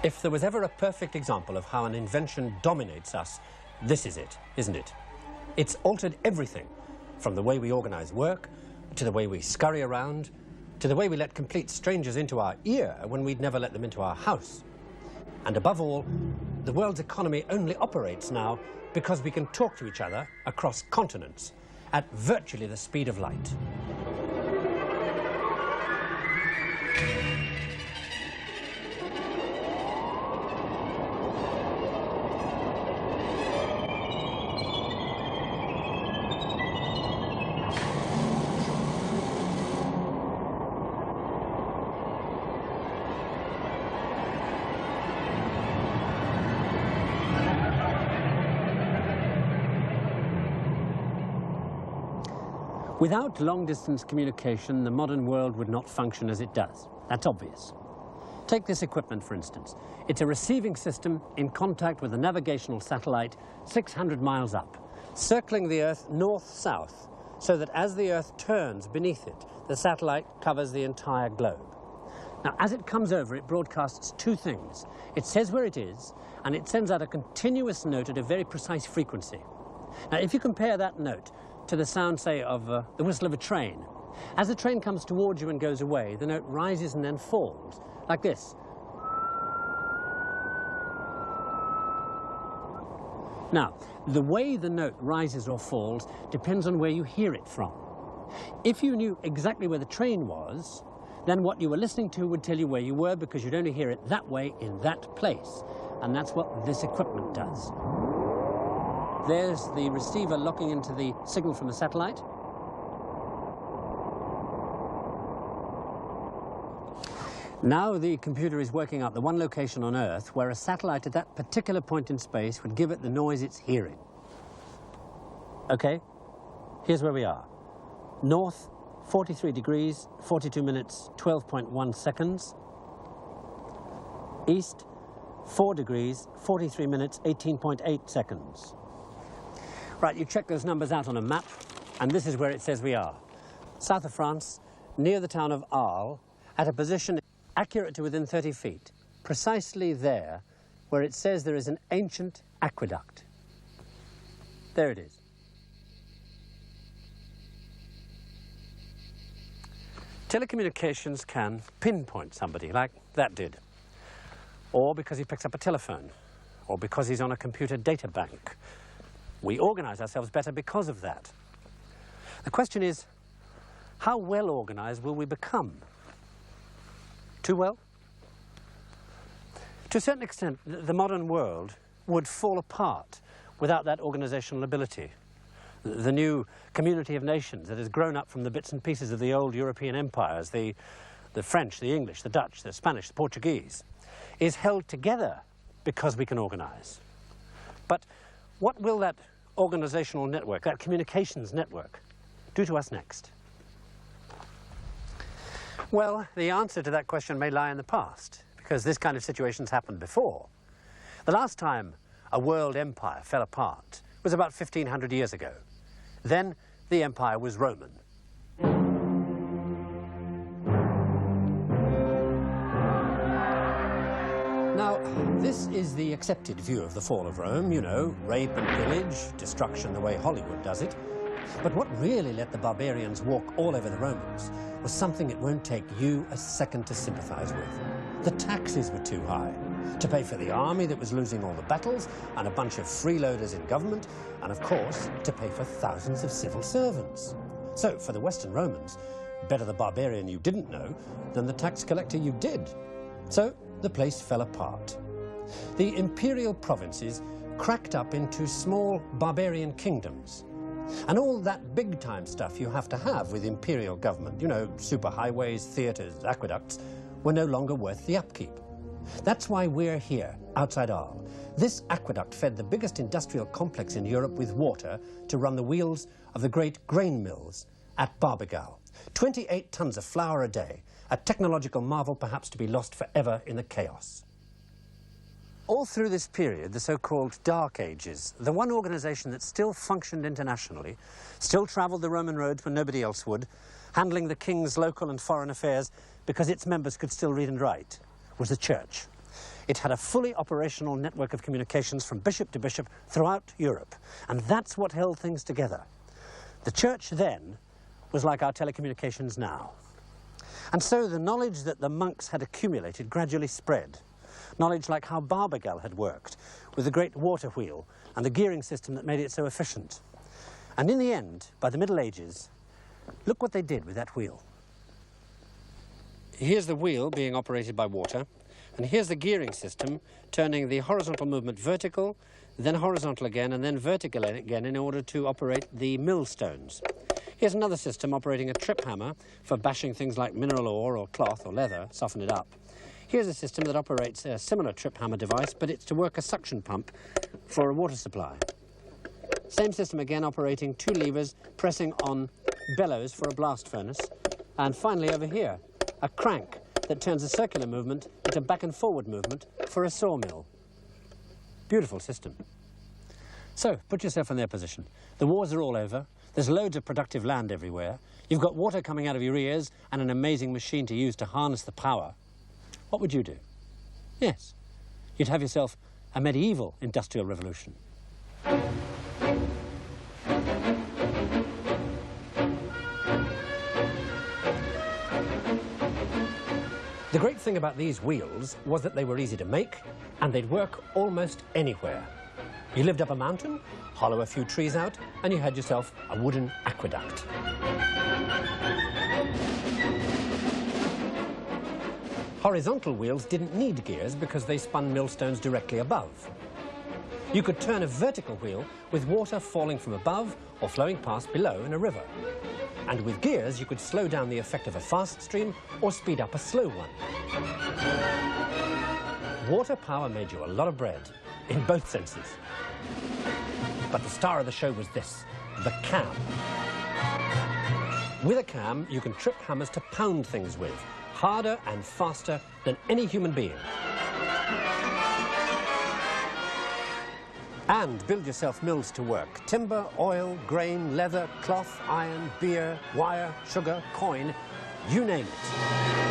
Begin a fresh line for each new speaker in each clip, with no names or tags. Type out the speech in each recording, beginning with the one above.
If there was ever a perfect example of how an invention dominates us, this is it, isn't it? It's altered everything, from the way we organize work, to the way we scurry around, to the way we let complete strangers into our ear when we'd never let them into our house. And above all, the world's economy only operates now because we can talk to each other across continents at virtually the speed of light. Without long-distance communication, the modern world would not function as it does. That's obvious. Take this equipment, for instance. It's a receiving system in contact with a navigational satellite 600 miles up, circling the Earth north-south, so that as the Earth turns beneath it, the satellite covers the entire globe. Now, as it comes over, it broadcasts two things. It says where it is, and it sends out a continuous note at a very precise frequency. Now, if you compare that note to the sound, say, of the whistle of a train, as the train comes towards you and goes away, the note rises and then falls, like this. Now, the way the note rises or falls depends on where you hear it from. If you knew exactly where the train was, then what you were listening to would tell you where you were, because you'd only hear it that way in that place. And that's what this equipment does. There's the receiver locking into the signal from the satellite. Now the computer is working out the one location on Earth where a satellite at that particular point in space would give it the noise it's hearing. Okay, here's where we are. North, 43 degrees, 42 minutes, 12.1 seconds. East, 4 degrees, 43 minutes, 18.8 seconds. Right, you check those numbers out on a map, and this is where it says we are. South of France, near the town of Arles, at a position accurate to within 30 feet, precisely there where it says there is an ancient aqueduct. There it is. Telecommunications can pinpoint somebody, like that did. Or because he picks up a telephone, or because he's on a computer data bank. We organize ourselves better because of that. The question is, how well organized will we become? Too well? To a certain extent, the modern world would fall apart without that organizational ability. The new community of nations that has grown up from the bits and pieces of the old European empires, the French, the English, the Dutch, the Spanish, the Portuguese, is held together because we can organize. But what will that organizational network, that communications network, do to us next? Well, the answer to that question may lie in the past, because this kind of situation's happened before. The last time a world empire fell apart was about 1,500 years ago. Then the empire was Roman. Now, this is the accepted view of the fall of Rome, you know, rape and pillage, destruction the way Hollywood does it. But what really let the barbarians walk all over the Romans was something it won't take you a second to sympathize with. The taxes were too high to pay for the army that was losing all the battles, and a bunch of freeloaders in government, and of course, to pay for thousands of civil servants. So, for the Western Romans, better the barbarian you didn't know than the tax collector you did. So, the place fell apart. The imperial provinces cracked up into small barbarian kingdoms. And all that big-time stuff you have to have with imperial government, you know, superhighways, theatres, aqueducts, were no longer worth the upkeep. That's why we're here, outside Arles. This aqueduct fed the biggest industrial complex in Europe with water to run the wheels of the great grain mills at Barbegal. 28 tons of flour a day, a technological marvel perhaps to be lost forever in the chaos. All through this period, the so-called Dark Ages, the one organization that still functioned internationally, still traveled the Roman roads when nobody else would, handling the king's local and foreign affairs because its members could still read and write, was the church. It had a fully operational network of communications from bishop to bishop throughout Europe. And that's what held things together. The church then was like our telecommunications now. And so the knowledge that the monks had accumulated gradually spread. Knowledge like how Barbagal had worked, with the great water wheel and the gearing system that made it so efficient. And in the end, by the Middle Ages, look what they did with that wheel. Here's the wheel being operated by water, and here's the gearing system turning the horizontal movement vertical, then horizontal again, and then vertical again in order to operate the millstones. Here's another system operating a trip hammer for bashing things like mineral ore or cloth or leather, soften it up. Here's a system that operates a similar trip hammer device, but it's to work a suction pump for a water supply. Same system again, operating two levers, pressing on bellows for a blast furnace. And finally over here, a crank that turns a circular movement into back and forward movement for a sawmill. Beautiful system. So, put yourself in their position. The wars are all over. There's loads of productive land everywhere. You've got water coming out of your ears and an amazing machine to use to harness the power. What would you do? Yes, you'd have yourself a medieval industrial revolution. The great thing about these wheels was that they were easy to make and they'd work almost anywhere. You lived up a mountain, hollow a few trees out, and you had yourself a wooden aqueduct. Horizontal wheels didn't need gears because they spun millstones directly above. You could turn a vertical wheel with water falling from above or flowing past below in a river. And with gears, you could slow down the effect of a fast stream or speed up a slow one. Water power made you a lot of bread, in both senses. But the star of the show was this, the cam. With a cam, you can trip hammers to pound things with, harder and faster than any human being. And build yourself mills to work. Timber, oil, grain, leather, cloth, iron, beer, wire, sugar, coin, you name it.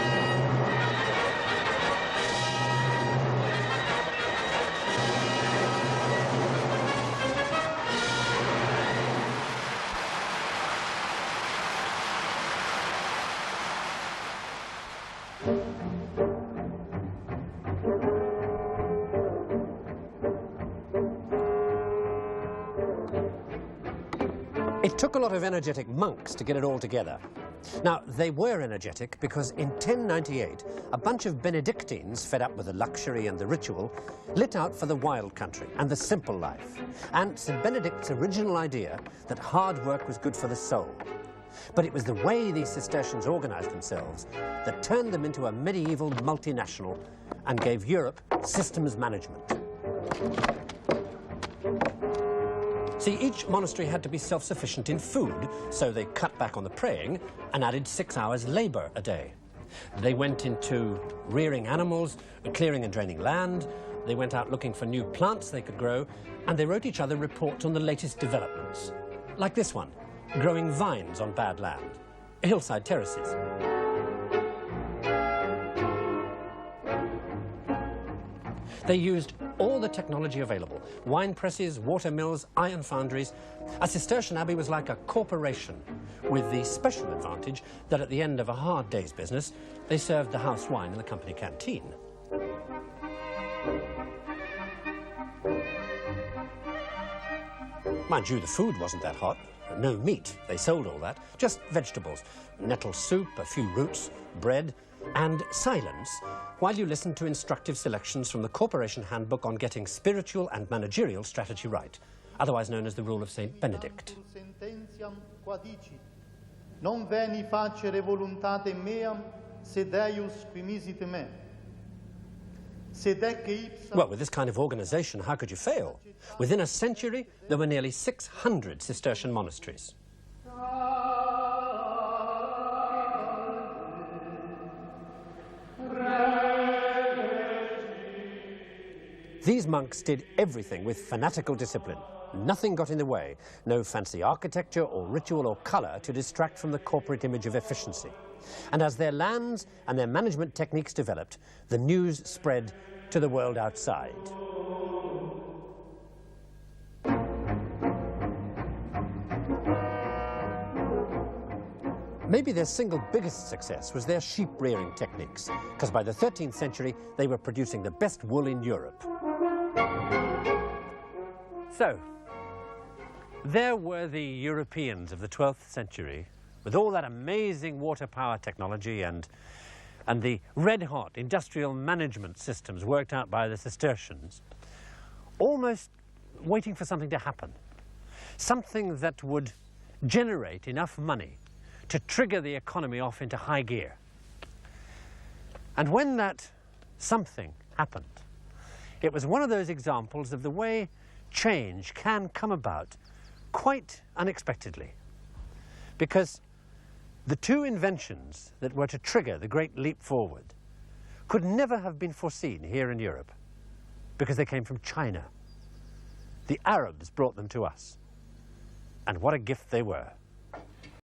It took a lot of energetic monks to get it all together. Now, they were energetic because in 1098, a bunch of Benedictines, fed up with the luxury and the ritual, lit out for the wild country and the simple life. And St. Benedict's original idea that hard work was good for the soul. But it was the way these Cistercians organized themselves that turned them into a medieval multinational and gave Europe systems management. See, each monastery had to be self-sufficient in food, so they cut back on the praying and added 6 hours labor a day. They went into rearing animals, clearing and draining land, they went out looking for new plants they could grow, and they wrote each other reports on the latest developments. Like this one, growing vines on bad land, hillside terraces. They used all the technology available, wine presses, water mills, iron foundries. A Cistercian abbey was like a corporation, with the special advantage that at the end of a hard day's business, they served the house wine in the company canteen. Mind you, the food wasn't that hot. No meat, they sold all that. Just vegetables, nettle soup, a few roots, bread, and silence while you listened to instructive selections from the Corporation Handbook on Getting Spiritual and Managerial Strategy Right, otherwise known as the Rule of St. Benedict.
Non veni facere voluntate meam, sed eius qui misit me.
Well, with this kind of organization, how could you fail? Within a century, there were nearly 600 Cistercian monasteries. These monks did everything with fanatical discipline. Nothing got in the way. No fancy architecture or ritual or color to distract from the corporate image of efficiency. And as their lands and their management techniques developed, the news spread to the world outside. Maybe their single biggest success was their sheep-rearing techniques, because by the 13th century, they were producing the best wool in Europe. So, there were the Europeans of the 12th century, with all that amazing water power technology and the red-hot industrial management systems worked out by the Cistercians, almost waiting for something to happen, something that would generate enough money to trigger the economy off into high gear. And when that something happened, it was one of those examples of the way change can come about quite unexpectedly. Because the two inventions that were to trigger the great leap forward could never have been foreseen here in Europe, because they came from China. The Arabs brought them to us, and what a gift they were.